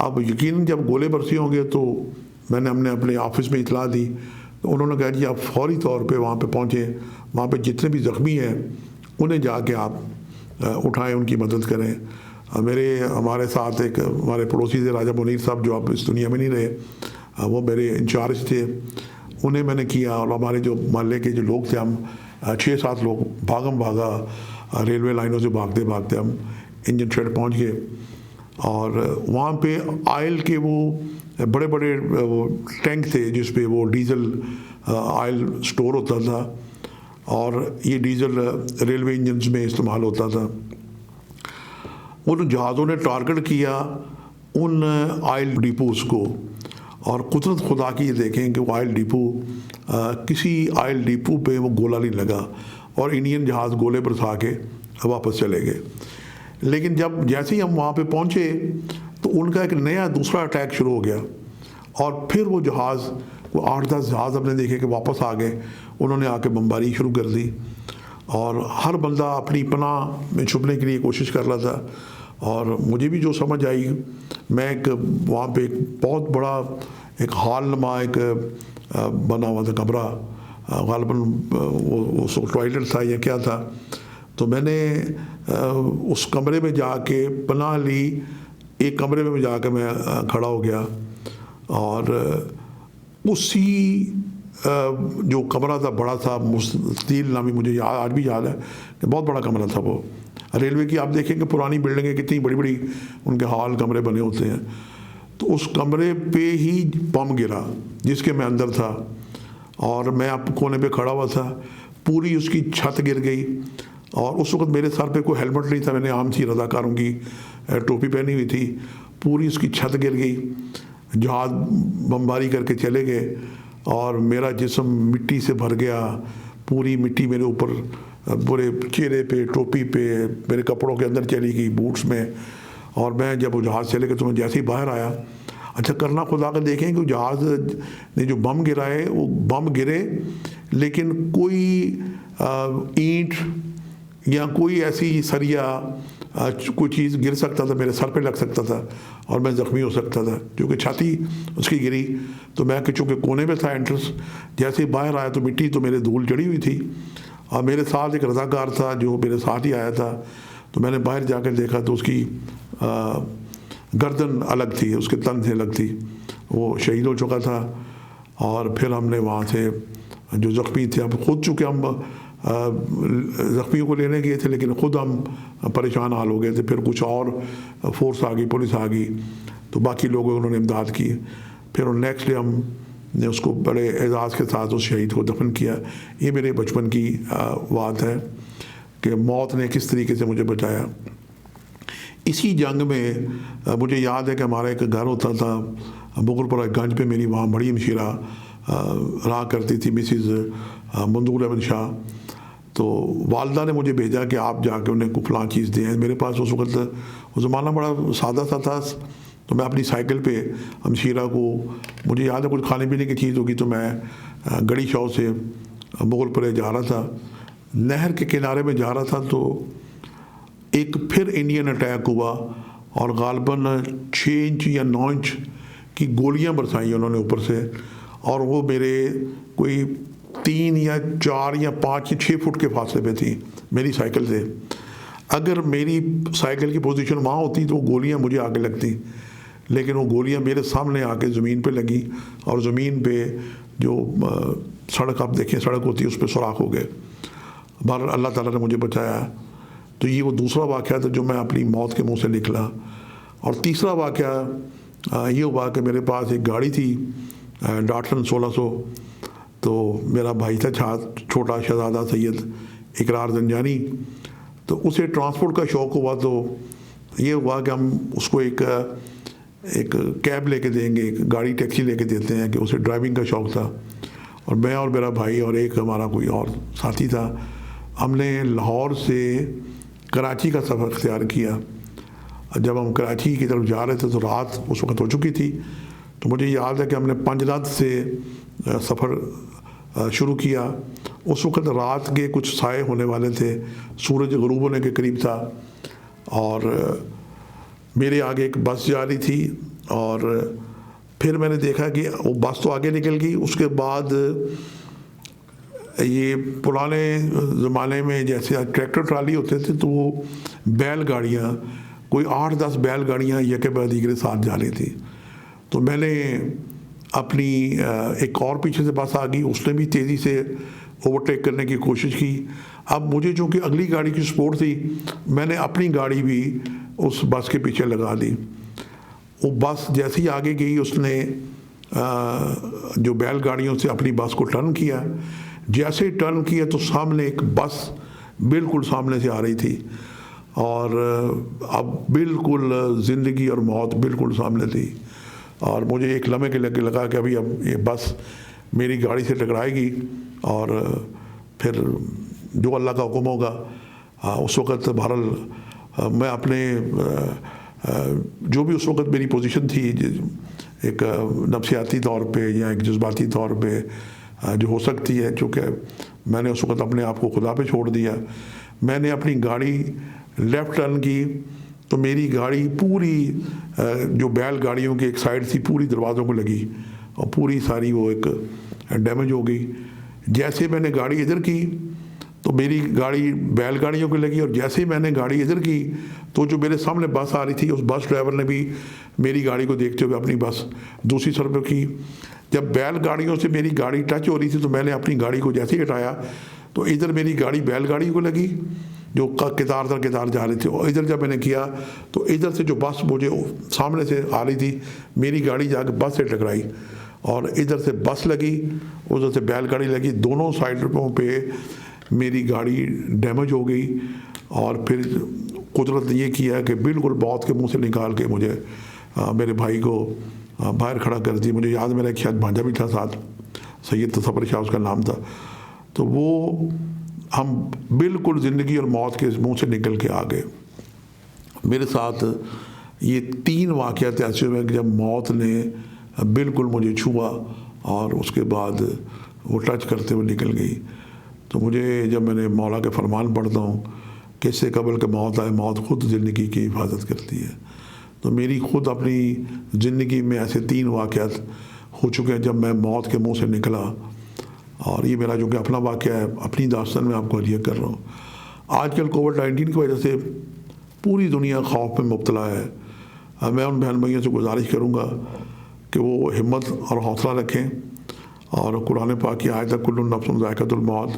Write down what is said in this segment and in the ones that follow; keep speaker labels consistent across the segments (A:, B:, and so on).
A: اب یقیناً جب گولے برسی ہوں گے تو میں نے اپنے آفس میں اطلاع دی، تو انہوں نے کہا جی آپ فوری طور پہ وہاں پہ پہنچیں، وہاں پہ جتنے بھی زخمی ہیں انہیں جا کے آپ اٹھائیں، ان کی مدد کریں۔ ہمارے ساتھ ایک ہمارے پڑوسی تھے راجہ منیر صاحب، جو اب اس دنیا میں نہیں رہے، وہ میرے انچارج تھے، انہیں میں نے کیا، اور ہمارے جو محلے کے جو لوگ تھے، ہم 6-7 لوگ بھاگا ریلوے لائنوں سے بھاگتے ہم انجن شیڈ پہنچ گئے، اور وہاں پہ آئل کے وہ بڑے بڑے ٹینک تھے جس پہ وہ ڈیزل آئل سٹور ہوتا تھا، اور یہ ڈیزل ریلوے انجنز میں استعمال ہوتا تھا۔ ان جہازوں نے ٹارگٹ کیا ان آئل ڈیپوز کو، اور قدرت خدا کی یہ دیکھیں کہ وہ آئل ڈیپو کسی آئل ڈیپو پہ وہ گولہ نہیں لگا، اور انڈین جہاز گولے برسا کے واپس چلے گئے۔ لیکن جیسے ہی ہم وہاں پہ پہنچے تو ان کا ایک نیا دوسرا اٹیک شروع ہو گیا، اور پھر وہ جہاز، وہ 8-10 جہاز ہم نے دیکھے کہ واپس آ گئے، انہوں نے آ کے بمباری شروع کر دی، اور ہر بندہ اپنی پناہ میں چھپنے کے لیے کوشش کر رہا تھا۔ اور مجھے بھی جو سمجھ آئی، میں وہاں پہ ایک بہت بڑا ایک ہال نما ایک بنا ہوا تھا کمرہ، غالباً وہ ٹوائلٹ تھا یا کیا تھا، تو میں نے اس کمرے میں جا کے پناہ لی، ایک کمرے میں جا کے میں کھڑا ہو گیا، اور اسی جو کمرہ تھا بڑا تھا، مستطیل نامی، مجھے آج بھی یاد ہے کہ بہت بڑا کمرہ تھا وہ ریلوے کی۔ آپ دیکھیں کہ پرانی بلڈنگیں کتنی بڑی بڑی ان کے ہال کمرے بنے ہوتے ہیں، تو اس کمرے پہ ہی بم گرا جس کے میں اندر تھا، اور میں اب کونے پہ کھڑا ہوا تھا، پوری اس کی چھت گر گئی، اور اس وقت میرے سر پہ کوئی ہیلمٹ نہیں تھا، میں نے عام سی رضاکاروں کی ٹوپی پہنی ہوئی تھی، پوری اس کی چھت گر گئی، جہاز بمباری کر کے چلے گئے، اور میرا جسم مٹی سے بھر گیا، پوری مٹی میرے اوپر، پورے چہرے پہ، ٹوپی پہ، میرے کپڑوں کے اندر چلی گئی، بوٹس میں۔ اور میں جب وہ جہاز چلے گئے تو میں جیسے ہی باہر آیا، اچھا کرنا خدا کا دیکھیں کہ جہاز نے جو بم گرائے، وہ بم گرے لیکن کوئی اینٹ یا کوئی ایسی سریا کوئی چیز گر سکتا تھا، میرے سر پہ لگ سکتا تھا اور میں زخمی ہو سکتا تھا، کیونکہ چھاتی اس کی گری۔ تو میں کہ چونکہ کونے میں تھا انٹرس، جیسے ہی باہر آیا تو مٹی تو میرے دھول چڑھی ہوئی تھی، اور میرے ساتھ ایک رضاکار تھا جو میرے ساتھ ہی آیا تھا، تو میں نے باہر جا کر دیکھا تو اس کی گردن الگ تھی، اس کے تن سے الگ تھی، وہ شہید ہو چکا تھا۔ اور پھر ہم نے وہاں سے جو زخمی تھے، اب خود چونکہ ہم زخمیوں کو لینے گئے تھے لیکن خود ہم پریشان حال ہو گئے تھے، پھر کچھ اور فورس آ گئی، پولیس آ گئی، تو باقی لوگوں انہوں نے امداد کی۔ پھر نیکسٹ ڈے ہم نے اس کو بڑے اعزاز کے ساتھ اس شہید کو دفن کیا۔ یہ میرے بچپن کی بات ہے کہ موت نے کس طریقے سے مجھے بچایا۔ اسی جنگ میں مجھے یاد ہے کہ ہمارا ایک گھر ہوتا تھا بغل پورہ گنج پہ، میری وہاں بڑی ہمشیرہ رہا کرتی تھی، مسز منظور احمد شاہ، تو والدہ نے مجھے بھیجا کہ آپ جا کے انہیں کو فلاں چیز دیں۔ میرے پاس اس وقت وہ زمانہ بڑا سادہ سا تھا، تو میں اپنی سائیکل پہ ہمشیرہ کو، مجھے یاد ہے کچھ کھانے پینے کی چیز ہوگی، تو میں گڑی شاہ سے بغل پورے جا رہا تھا، نہر کے کنارے میں جا رہا تھا، تو ایک پھر انڈین اٹیک ہوا، اور غالباً 6 انچ یا 9 انچ کی گولیاں برسائیں انہوں نے اوپر سے، اور وہ میرے کوئی 3 یا 4 یا 5 یا 6 فٹ کے فاصلے پہ تھی میری سائیکل سے۔ اگر میری سائیکل کی پوزیشن وہاں ہوتی تو وہ گولیاں مجھے آگے لگتی، لیکن وہ گولیاں میرے سامنے آ کے زمین پہ لگی، اور زمین پہ جو سڑک آپ دیکھیں سڑک ہوتی ہے اس پہ سوراخ ہو گئے۔ بہرحال اللہ تعالیٰ نے مجھے بچایا۔ تو یہ وہ دوسرا واقعہ تھا جو میں اپنی موت کے منہ سے نکلا۔ اور تیسرا واقعہ یہ ہوا کہ میرے پاس ایک گاڑی تھی ڈاٹسن 1600، تو میرا بھائی تھا چھوٹا شہزادہ سید اقرار زنجانی، تو اسے ٹرانسپورٹ کا شوق ہوا، تو یہ ہوا کہ ہم اس کو ایک کیب لے کے دیں گے، ایک گاڑی ٹیکسی لے کے دیتے ہیں، کہ اسے ڈرائیونگ کا شوق تھا، اور میں اور میرا بھائی اور ایک ہمارا کوئی اور ساتھی تھا، ہم نے لاہور سے کراچی کا سفر اختیار کیا۔ جب ہم کراچی کی طرف جا رہے تھے تو رات اس وقت ہو چکی تھی، تو مجھے یاد ہے کہ ہم نے پنجرات سے سفر شروع کیا۔ اس وقت رات کے کچھ سائے ہونے والے تھے، سورج غروب ہونے کے قریب تھا، اور میرے آگے ایک بس جا رہی تھی، اور پھر میں نے دیکھا کہ وہ بس تو آگے نکل گئی. اس کے بعد یہ پرانے زمانے میں جیسے ٹریکٹر ٹرالی ہوتے تھے تو وہ بیل گاڑیاں کوئی 8-10 بیل گاڑیاں یک بعد دیگرے ساتھ جا رہی تھی. تو میں نے اپنی ایک اور پیچھے سے بس آ گئی, اس نے بھی تیزی سے اوورٹیک کرنے کی کوشش کی. اب مجھے چونکہ اگلی گاڑی کی سپورٹ تھی, میں نے اپنی گاڑی بھی اس بس کے پیچھے لگا دی. وہ بس جیسے ہی آگے گئی اس نے جو بیل گاڑیوں سے اپنی بس کو ٹرن کیا. جیسے ہی ٹرن کیا تو سامنے ایک بس بالکل سامنے سے آ رہی تھی, اور اب بالکل زندگی اور موت بالکل سامنے تھی. اور مجھے ایک لمحے کے لگا کہ ابھی اب یہ بس میری گاڑی سے ٹکرائے گی, اور پھر جو اللہ کا حکم ہوگا. اس وقت بہرحال میں اپنے جو بھی اس وقت میری پوزیشن تھی, ایک نفسیاتی طور پہ یا ایک جذباتی طور پہ جو ہو سکتی ہے, چونکہ میں نے اس وقت اپنے آپ کو خدا پہ چھوڑ دیا. میں نے اپنی گاڑی لیفٹ ٹرن کی تو میری گاڑی پوری جو بیل گاڑیوں کی ایک سائڈ تھی پوری دروازوں کو لگی, اور پوری ساری وہ ایک ڈیمیج ہو گئی. جیسے میں نے گاڑی ادھر کی تو میری گاڑی بیل گاڑیوں کو لگی, اور جیسے ہی میں نے گاڑی ادھر کی تو جو میرے سامنے بس آ رہی تھی اس بس ڈرائیور نے بھی میری گاڑی کو دیکھتے ہوئے اپنی بس دوسری طرف پہ کی. جب بیل گاڑیوں سے میری گاڑی ٹچ ہو رہی تھی تو میں نے اپنی گاڑی کو جیسے ہی ہٹایا تو ادھر میری گاڑی بیل گاڑی کو لگی جو قطار در قطار جا رہی تھی, اور ادھر جب میں نے کیا تو ادھر سے جو بس مجھے سامنے سے آ رہی تھی میری گاڑی جا کے بس سے ٹکرائی, اور ادھر سے بس لگی ادھر سے بیل گاڑی لگی. دونوں سائڈوں پہ میری گاڑی ڈیمیج ہو گئی. اور پھر قدرت نے یہ کیا کہ بالکل موت کے منہ سے نکال کے مجھے میرے بھائی کو باہر کھڑا کر دی. مجھے یاد میرا ایک شاید بھانجا بھی تھا ساتھ, سید تصور شاہ اس کا نام تھا. تو وہ ہم بالکل زندگی اور موت کے منہ سے نکل کے آ گئے. میرے ساتھ یہ 3 واقعات ایسے ہوئے کہ جب موت نے بالکل مجھے چھوا اور اس کے بعد وہ ٹچ کرتے ہوئے نکل گئی. تو مجھے جب میں نے مولا کے فرمان پڑھتا ہوں کہ اس سے قبل کہ موت آئے, موت خود زندگی کی حفاظت کرتی ہے. تو میری خود اپنی زندگی میں ایسے 3 واقعات ہو چکے ہیں جب میں موت کے منہ سے نکلا, اور یہ میرا جو کہ اپنا واقعہ ہے, اپنی داستان میں آپ کو حدیہ کر رہا ہوں. آج کل کووڈ-19 کی وجہ سے پوری دنیا خوف میں مبتلا ہے. میں ان بہن بھائیوں سے گزارش کروں گا کہ وہ ہمت اور حوصلہ رکھیں, اور قرآن پاک کی آیت ہے کل نفس ذائقۃ الموت,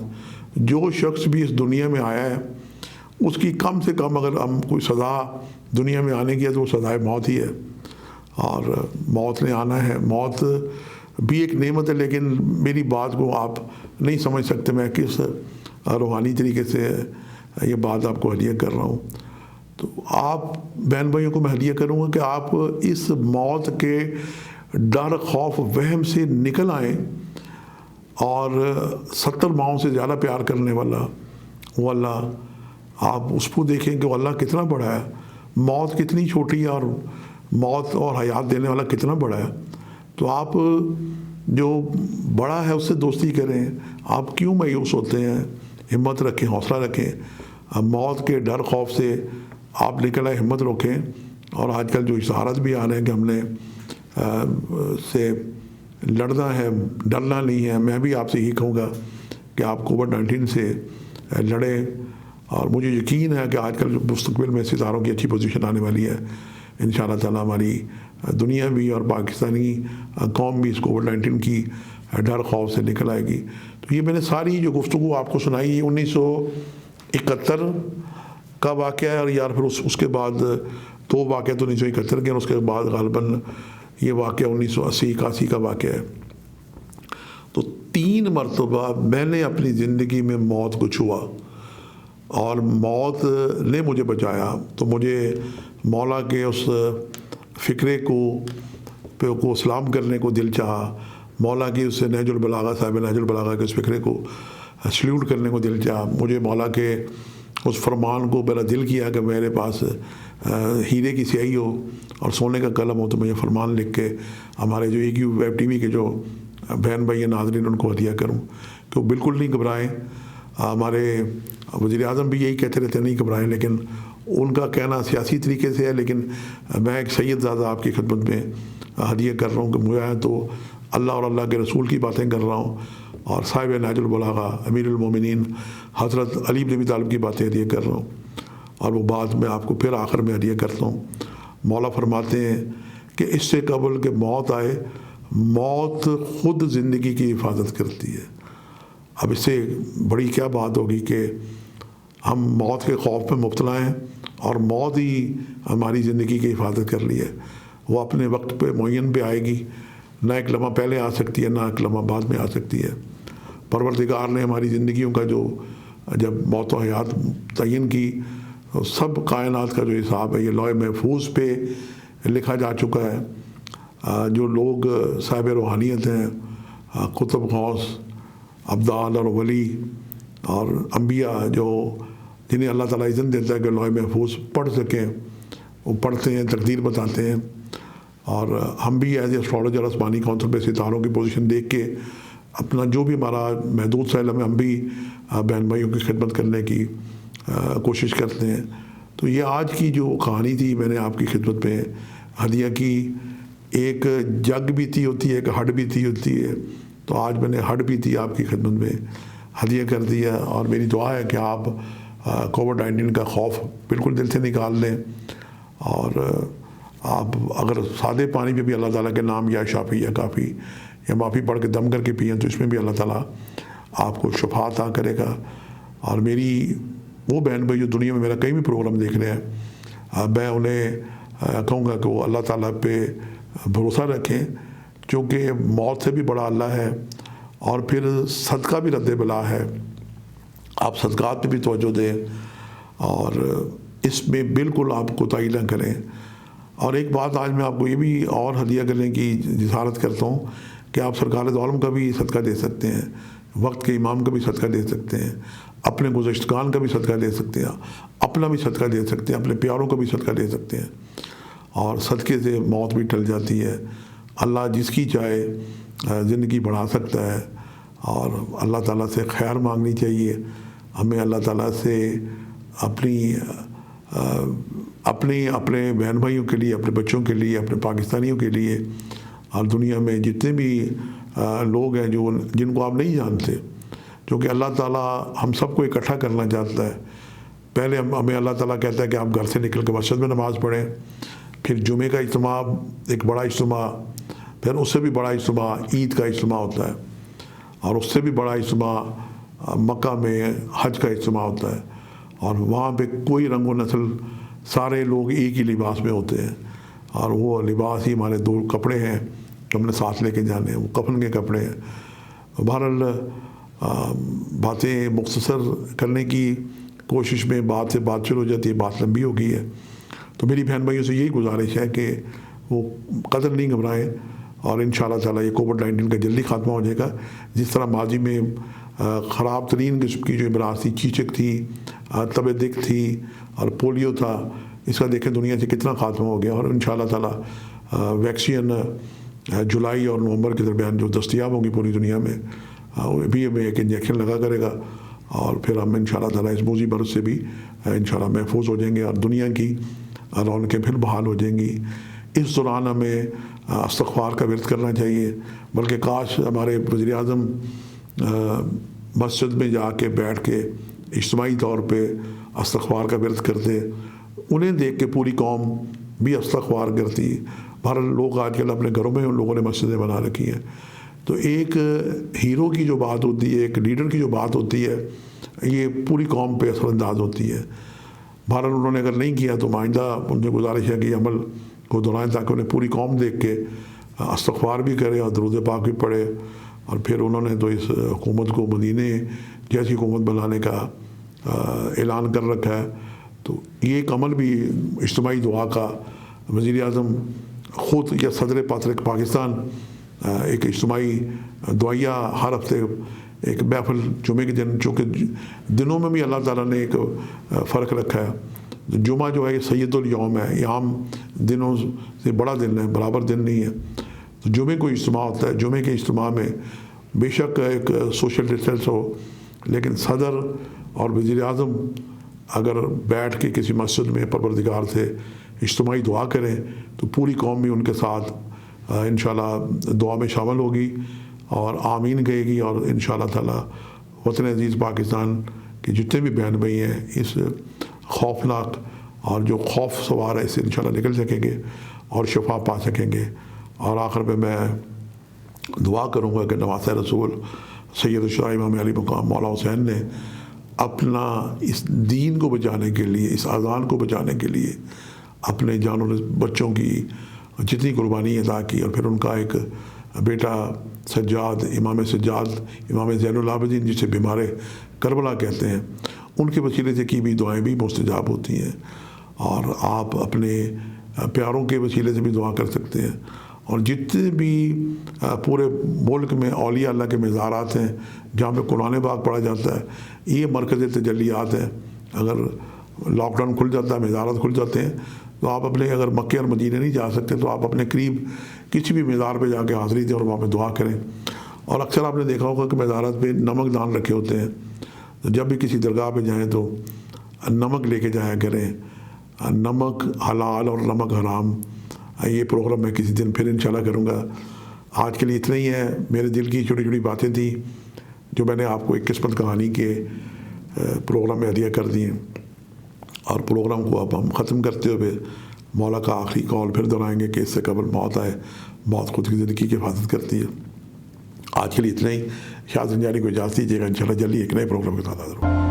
A: جو شخص بھی اس دنیا میں آیا ہے اس کی کم سے کم اگر ہم کوئی سزا دنیا میں آنے کی ہے تو وہ سزائے موت ہی ہے. اور موت نے آنا ہے, موت بھی ایک نعمت ہے, لیکن میری بات کو آپ نہیں سمجھ سکتے میں کس روحانی طریقے سے یہ بات آپ کو ہدیہ کر رہا ہوں. تو آپ بہن بھائیوں کو میں ہدیہ کروں گا کہ آپ اس موت کے ڈر خوف وہم سے نکل آئیں, اور 70 ماؤں سے زیادہ پیار کرنے والا وہ اللہ, آپ اس کو دیکھیں کہ وہ اللہ کتنا بڑا ہے, موت کتنی چھوٹی ہے اور موت اور حیات دینے والا کتنا بڑا ہے. تو آپ جو بڑا ہے اس سے دوستی کریں, آپ کیوں مایوس ہوتے ہیں, ہمت رکھیں, حوصلہ رکھیں. موت کے ڈر خوف سے آپ نکل آئے, ہمت رکھیں. اور آج کل جو اشارات بھی آ رہے ہیں کہ ہم نے سے لڑنا ہے, ڈرنا نہیں ہے, میں بھی آپ سے یہی کہوں گا کہ آپ کووڈ-19 سے لڑیں. اور مجھے یقین ہے کہ آج کل جو مستقبل میں ستاروں کی اچھی پوزیشن آنے والی ہے, انشاءاللہ تعالی ہماری دنیا بھی اور پاکستانی قوم بھی اس کووڈ-19 کی ڈر خوف سے نکل آئے گی. تو یہ میں نے ساری جو گفتگو آپ کو سنائی 1971 کا واقعہ ہے, اور یار پھر اس کے بعد 2 واقعہ تو 1971 کے, اور اس کے بعد غالباً یہ واقعہ 1980-81 کا واقعہ ہے. تو 3 مرتبہ میں نے اپنی زندگی میں موت کو چھوا اور موت نے مجھے بچایا. تو مجھے مولا کے اس فکرے کو سلام کرنے کو دل چاہا, مولا کی اس نہج البلاغہ صاحب نہج البلاغہ کے اس فکرے کو سلیوٹ کرنے کو دل چاہا. مجھے مولا کے اس فرمان کو میرا دل کیا کہ میرے پاس ہیرے کی سیاہی ہو اور سونے کا قلم ہو تو میں یہ فرمان لکھ کے ہمارے جو ایک ویب ٹی وی کے جو بہن بھائی ناظرین ان کو ہدیہ کروں کہ وہ بالکل نہیں گھبرائیں. ہمارے وزیر اعظم بھی یہی کہتے رہتے نہیں گھبرائیں, لیکن ان کا کہنا سیاسی طریقے سے ہے، لیکن میں ایک سید زادہ آپ کی خدمت میں ہدیہ کر رہا ہوں کہ مجھے تو اللہ اور اللہ کے رسول کی باتیں کر رہا ہوں، اور صاحب نہج البلاغہ امیر المومنین حضرت علی بن ابی طالب کی باتیں ہدیہ کر رہا ہوں، اور وہ بات میں آپ کو پھر آخر میں ہدیہ کرتا ہوں۔ مولا فرماتے ہیں کہ اس سے قبل کہ موت آئے، موت خود زندگی کی حفاظت کرتی ہے۔ اب اس سے بڑی کیا بات ہوگی کہ ہم موت کے خوف میں مبتلا ہیں، اور موت ہی ہماری زندگی کی حفاظت کر لی ہے۔ وہ اپنے وقت پہ معین پہ آئے گی، نہ ایک لمحہ پہلے آ سکتی ہے، نہ ایک لمحہ بعد میں آ سکتی ہے۔ پروردگار نے ہماری زندگیوں کا جو جب موت و حیات تعین کی، سب کائنات کا جو حساب ہے یہ لوح محفوظ پہ لکھا جا چکا ہے۔ جو لوگ صاحب روحانیت ہیں، قطب غوث، ابدال اور ولی اور انبیاء، جو جنہیں اللہ تعالیٰ اذن دیتا ہے کہ لوح محفوظ پڑھ سکیں، وہ پڑھتے ہیں، تقدیر بتاتے ہیں۔ اور ہم بھی ایز اے اسٹرالوجر آسمانی کونسل پہ ستاروں کی پوزیشن دیکھ کے اپنا جو بھی ہمارا محدود سا علم ہے، ہم بھی بہن بھائیوں کی خدمت کرنے کی کوشش کرتے ہیں۔ تو یہ آج کی جو کہانی تھی میں نے آپ کی خدمت میں ہدیہ کی۔ ایک جگ بیتی ہوتی ہے، ایک ہڈ بیتی ہوتی ہے، تو آج میں نے ہڈ بیتی آپ کی خدمت میں ہدیہ کر دیا، اور میری دعا ہے کہ آپ کووڈ-19 کا خوف بالکل دل سے نکال لیں، اور آپ اگر سادے پانی پہ بھی اللہ تعالیٰ کے نام یا شافی یا کافی یا معافی پڑھ کے دم کر کے پئیں تو اس میں بھی اللہ تعالیٰ آپ کو شفا عطا کرے گا۔ اور میری وہ بہن بھائی جو دنیا میں میرا کہیں بھی پروگرام دیکھ رہے ہیں، میں انہیں کہوں گا کہ وہ اللہ تعالیٰ پہ بھروسہ رکھیں، کیونکہ موت سے بھی بڑا اللہ ہے، اور پھر صدقہ بھی رد بلا ہے۔ آپ صدقات پہ بھی توجہ دیں، اور اس میں بالکل آپ کوتاہی نہ کریں۔ اور ایک بات آج میں آپ کو یہ بھی اور ہدیہ کرنے کی جسارت کرتا ہوں کہ آپ سرکار دو عالم کا بھی صدقہ دے سکتے ہیں، وقت کے امام کا بھی صدقہ دے سکتے ہیں، اپنے گزشتگان کا بھی صدقہ دے سکتے ہیں، اپنا بھی صدقہ دے سکتے ہیں، اپنے پیاروں کا بھی صدقہ دے سکتے ہیں، اور صدقے سے موت بھی ٹل جاتی ہے۔ اللہ جس کی چاہے زندگی بڑھا سکتا ہے، اور اللہ تعالیٰ سے خیر مانگنی چاہیے۔ ہمیں اللہ تعالیٰ سے اپنے بہن بھائیوں کے لیے، اپنے بچوں کے لیے، اپنے پاکستانیوں کے لیے، اور دنیا میں جتنے بھی لوگ ہیں جن کو آپ نہیں جانتے، کیونکہ اللہ تعالیٰ ہم سب کو اکٹھا کرنا چاہتا ہے۔ پہلے ہمیں اللہ تعالیٰ کہتا ہے کہ آپ گھر سے نکل کے مسجد میں نماز پڑھیں، پھر جمعے کا اجتماع، ایک بڑا اجتماع، پھر اس سے بھی بڑا اجتماع عید کا اجتماع ہوتا ہے، اور اس سے بھی بڑا اجتماع مکہ میں حج کا اجتماع ہوتا ہے، اور وہاں پہ کوئی رنگ و نسل، سارے لوگ ایک ہی لباس میں ہوتے ہیں، اور وہ لباس ہی ہمارے دو کپڑے ہیں جو ہم نے ساتھ لے کے جانے ہیں، وہ کفن کے کپڑے ہیں۔ بہرحال باتیں مختصر کرنے کی کوشش میں بات سے بات شروع ہو جاتی ہے، بات لمبی ہو گئی ہے، تو میری بہن بھائیوں سے یہی گزارش ہے کہ وہ قدر نہیں گھبرائیں، اور انشاءاللہ تعالیٰ یہ کووڈ-19 کا جلدی خاتمہ ہو جائے گا۔ جس طرح ماضی میں خراب ترین قسم کی جو امراض تھی، چیچک تھی، تب دق تھی، اور پولیو تھا، اس کا دیکھیں دنیا سے کتنا خاتمہ ہو گیا، اور انشاءاللہ تعالیٰ ویکسین جولائی اور نومبر کے درمیان جو دستیاب ہوگی پوری دنیا میں، وہ بھی ہمیں ایک انجیکشن لگا کرے گا، اور پھر ہم انشاءاللہ تعالیٰ اس موذی مرض سے بھی انشاءاللہ محفوظ ہو جائیں گے، اور دنیا کی رونقیں پھر بحال ہو جائیں گی۔ اس دوران ہمیں استغفار کا ورد کرنا چاہیے، بلکہ کاش ہمارے وزیر اعظم مسجد میں جا کے بیٹھ کے اجتماعی طور پہ استغفار کا ورد کرتے، انہیں دیکھ کے پوری قوم بھی استغفار کرتی۔ بہرحال لوگ آج کل اپنے گھروں میں ان لوگوں نے مسجدیں بنا رکھی ہیں، تو ایک ہیرو کی جو بات ہوتی ہے، ایک لیڈر کی جو بات ہوتی ہے، یہ پوری قوم پہ اثر انداز ہوتی ہے۔ بہرحال انہوں نے اگر نہیں کیا تو آئندہ ان سے گزارش ہے کہ عمل کو دہرائیں، تاکہ انہیں پوری قوم دیکھ کے استغفار بھی کرے اور درود پاک بھی پڑھے۔ اور پھر انہوں نے تو اس حکومت کو مدینے جیسی حکومت بنانے کا اعلان کر رکھا ہے، تو یہ ایک عمل بھی اجتماعی دعا کا، وزیر اعظم خود یا صدر پاکستان ایک اجتماعی دعائیہ ہر ہفتے ایک محفل جمعے کے دن، چونکہ دنوں میں بھی اللہ تعالیٰ نے ایک فرق رکھا ہے، جمعہ جو ہے یہ سید الیوم ہے، یہ عام دنوں سے بڑا دن ہے، برابر دن نہیں ہے، تو جمعے کو اجتماع ہوتا ہے۔ جمعے کے اجتماع میں بے شک ایک سوشل ڈسٹینس ہو، لیکن صدر اور وزیر اعظم اگر بیٹھ کے کسی مسجد میں پروردگار سے اجتماعی دعا کریں تو پوری قوم بھی ان کے ساتھ انشاءاللہ دعا میں شامل ہوگی اور آمین کہے گی، اور انشاءاللہ تعالی وطن عزیز پاکستان کے جتنے بھی بہن بھائی ہیں اس خوفناک اور جو خوف سوار ہے اس سے انشاءاللہ نکل سکیں گے اور شفا پا سکیں گے۔ اور آخر میں دعا کروں گا کہ نواسہ رسول سید الشہداء امام علی مقام مولا حسین نے اپنا اس دین کو بچانے کے لیے، اس اذان کو بچانے کے لیے اپنے جان و بچوں کی جتنی قربانی ادا کی، اور پھر ان کا ایک بیٹا سجاد، امام سجاد، امام زین العابدین جسے بیمار کربلا کہتے ہیں، ان کے وسیلے سے کی بھی دعائیں بھی مستجاب ہوتی ہیں، اور آپ اپنے پیاروں کے وسیلے سے بھی دعا کر سکتے ہیں۔ اور جتنے بھی پورے ملک میں اولیاء اللہ کے مزارات ہیں جہاں پہ قرآن پاک پڑھا جاتا ہے، یہ مرکز تجلیات ہے۔ اگر لاک ڈاؤن کھل جاتا ہے، مزارات کھل جاتے ہیں، تو آپ اپنے اگر مکہ اور مدینہ نہیں جا سکتے تو آپ اپنے قریب کسی بھی مزار پہ جا کے حاضری دیں اور وہاں پہ دعا کریں۔ اور اکثر آپ نے دیکھا ہوگا کہ مزارات پہ نمک دان رکھے ہوتے ہیں، تو جب بھی کسی درگاہ پہ جائیں تو نمک لے کے جایا کریں۔ نمک حلال اور نمک حرام، یہ پروگرام میں کسی دن پھر انشاءاللہ کروں گا۔ آج کے لیے اتنا ہی ہے۔ میرے دل کی چھوٹی چھوٹی باتیں تھیں جو میں نے آپ کو ایک قسمت کہانی کے پروگرام میں ہدیہ کر دی ہیں، اور پروگرام کو اب ہم ختم کرتے ہوئے مولا کا آخری قول پھر دہرائیں گے کہ اس سے قبل موت آئے، موت خود کی زندگی کی حفاظت کرتی ہے۔ آج کے لیے اتنا ہی۔ شاذن جانی کو اجازت دیجیے گا، انشاءاللہ جلدی ایک نئے پروگرام کے ساتھ حاضر ہوں۔